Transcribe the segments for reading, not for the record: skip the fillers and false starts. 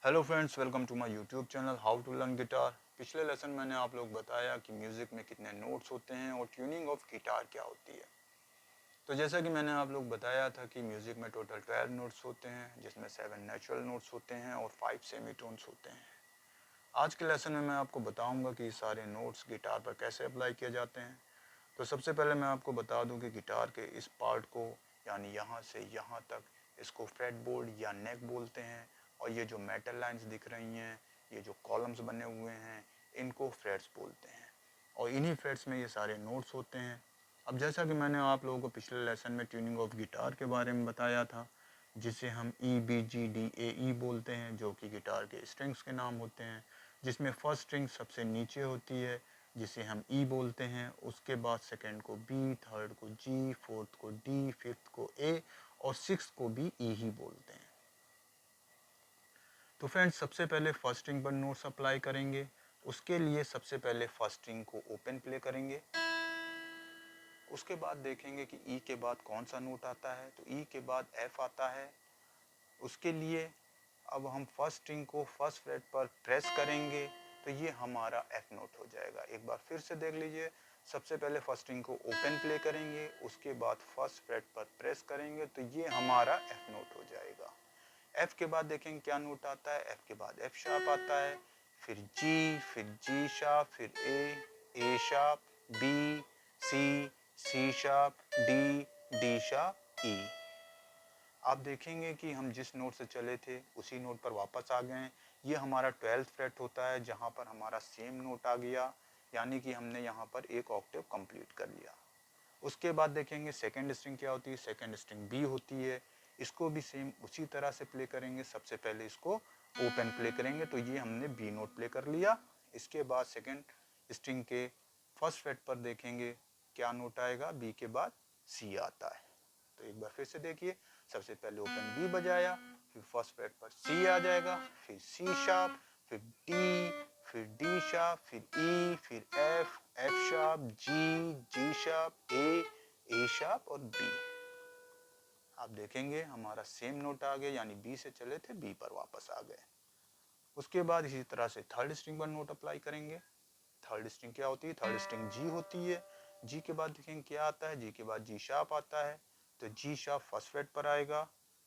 Hello friends, welcome to my YouTube channel how to learn guitar. पिछले lesson मैंने आप लोग बताया कि म्यूज़िक में कितने नोट्स होते हैं और ट्यूनिंग ऑफ गिटार क्या होती है। तो जैसा कि मैंने आप लोग बताया था कि म्यूज़िक में टोटल 12 नोट्स होते हैं, जिसमें 7 नेचुरल नोट्स होते हैं और 5 सेमीटोन्स होते हैं। आज के लेसन में मैं आपको बताऊंगा कि सारे नोट्स गिटार पर कैसे अप्लाई किए जाते हैं। तो सबसे पहले मैं आपको बता दूं कि गिटार के इस पार्ट को, यानी यहाँ से यहाँ तक, इसको फ्रेटबोर्ड या नेक बोलते हैं। और ये जो मेटल लाइंस दिख रही हैं, ये जो कॉलम्स बने हुए हैं, इनको फ्रेट्स बोलते हैं। और इन्हीं फ्रेट्स में ये सारे नोट्स होते हैं। अब जैसा कि मैंने आप लोगों को पिछले लेसन में ट्यूनिंग ऑफ गिटार के बारे में बताया था, जिसे हम E B G D A ई बोलते हैं, जो कि गिटार के स्ट्रिंग्स के नाम होते हैं, जिसमें फर्स्ट स्ट्रिंग सबसे नीचे होती है जिसे हम ई बोलते हैं। उसके बाद सेकंड को बी, थर्ड को जी, फोर्थ को डी, फिफ्थ को ए और सिक्स्थ को भी ई ही बोलते हैं। तो फ्रेंड्स, सबसे पहले फर्स्ट स्ट्रिंग पर नोट्स अप्लाई करेंगे। उसके लिए सबसे पहले फर्स्ट स्ट्रिंग को ओपन प्ले करेंगे। उसके बाद देखेंगे कि ई के बाद कौन सा नोट आता है, तो ई के बाद एफ आता है। उसके लिए अब हम फर्स्ट स्ट्रिंग को फर्स्ट फ्रेट पर प्रेस करेंगे, तो ये हमारा एफ नोट हो जाएगा। एक बार फिर से देख लीजिए, सबसे पहले फर्स्ट स्ट्रिंग को ओपन प्ले करेंगे, उसके बाद फर्स्ट फ्रेट पर प्रेस करेंगे, तो ये हमारा एफ नोट हो जाएगा। एफ के बाद देखेंगे क्या नोट आता है। एफ के बाद एफ शार्प आता है, फिर जी, फिर जी शार्प, फिर A sharp, B, C sharp, D sharp, E. आप देखेंगे कि हम जिस नोट से चले थे उसी नोट पर वापस आ गए। ये हमारा 12th फ्रेट होता है, जहाँ पर हमारा सेम नोट आ गया, यानी कि हमने यहाँ पर एक ऑक्टेव कंप्लीट कर लिया। उसके बाद देखेंगे सेकंड स्ट्रिंग क्या होती है। सेकंड स्ट्रिंग बी होती है। इसको भी सेम उसी तरह से प्ले करेंगे। सबसे पहले इसको ओपन प्ले करेंगे, तो ये हमने बी नोट प्ले कर लिया। इसके बाद सेकंड स्ट्रिंग के फर्स्ट फ्रेट पर देखेंगे क्या नोट आएगा। बी के बाद सी आता है। तो एक बार फिर से देखिए, सबसे पहले ओपन बी बजाया, फिर फर्स्ट फ्रेट पर सी आ जाएगा, फिर सी शार्प, फिर डी, फिर डी शार्प, फिर ई, फिर F, F sharp, ji, ji sharp, A sharp और बी। आप देखेंगे हमारा सेम नोट आ गया, यानी बी से चले थे बी पर वापस आ गए। उसके बाद इसी तरह से थर्ड स्ट्रिंग पर नोट अप्लाई करेंगे। थर्ड स्ट्रिंग क्या होती है। थर्ड स्ट्रिंग जी होती है। जी के बाद देखेंगे क्या आता है। जी के बाद जी शार्प आता है, तो जी शार्प फर्स्ट फ्रेट पर आएगा।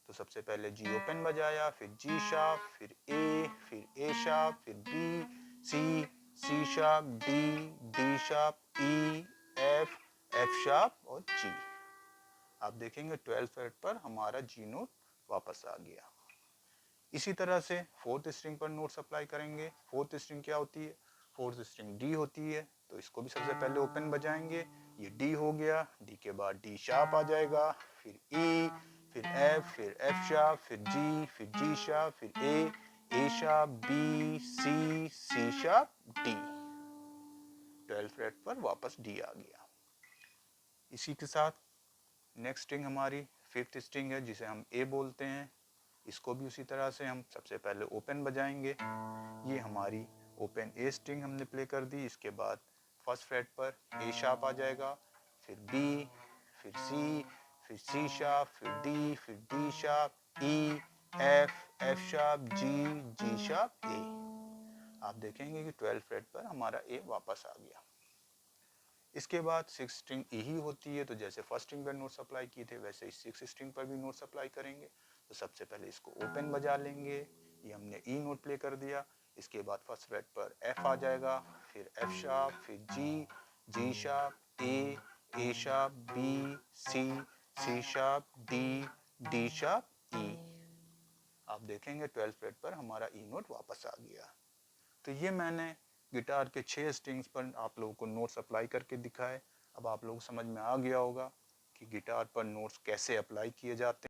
तो सबसे पहले जी ओपन बजाया, फिर जी शार्प, फिर ए शार्प, फिर B, C sharp, D sharp, E, F sharp और जी। आप देखेंगे 12th फ्रेट पर हमारा जी नोट वापस आ गया। इसी तरह से फोर्थ स्ट्रिंग पर नोट्स अप्लाई करेंगे। फोर्थ स्ट्रिंग क्या होती है। फोर्थ स्ट्रिंग डी होती है, तो इसको भी सबसे पहले ओपन बजाएंगे। ये डी हो गया। डी के बाद डी शार्प आ जाएगा, फिर ई, फिर एफ शार्प, फिर जी शार्प, फिर A sharp, B, C sharp, D. 12th fret पर वापस डी आ गया। इसी के साथ नेक्स्ट स्ट्रिंग हमारी फिफ्थ स्ट्रिंग है, जिसे हम ए बोलते हैं। इसको भी उसी तरह से हम सबसे पहले ओपन बजाएंगे। ये हमारी ओपन ए स्ट्रिंग हमने प्ले कर दी। इसके बाद फर्स्ट फ्रेट पर ए शार्प आ जाएगा, फिर बी, फिर सी शार्प, फिर D sharp, E, F sharp, जी शार्प, ए। आप देखेंगे कि 12th फ्रेट पर हमारा ए वापस आ गया। इसके बाद सिक्स स्ट्रिंग ई ही होती है, तो जैसे फर्स्ट स्ट्रिंग पर नोट्स अप्लाई किए थे वैसे ही सिक्स स्ट्रिंग पर भी नोट्स अप्लाई करेंगे। तो सबसे पहले इसको ओपन बजा लेंगे। ये हमने ई नोट प्ले कर दिया। इसके बाद फर्स्ट फ्रेट पर एफ आ जाएगा, फिर एफ शार्प, फिर G sharp, A sharp, B, C sharp, D sharp, E. आप देखेंगे 12th फ्रेट पर हमारा ई नोट वापस आ गया। तो ये मैंने गिटार के 6 स्ट्रिंग्स पर आप लोगों को नोट्स अप्लाई करके दिखाए। अब आप लोगों को समझ में आ गया होगा कि गिटार पर नोट्स कैसे अप्लाई किए जाते हैं।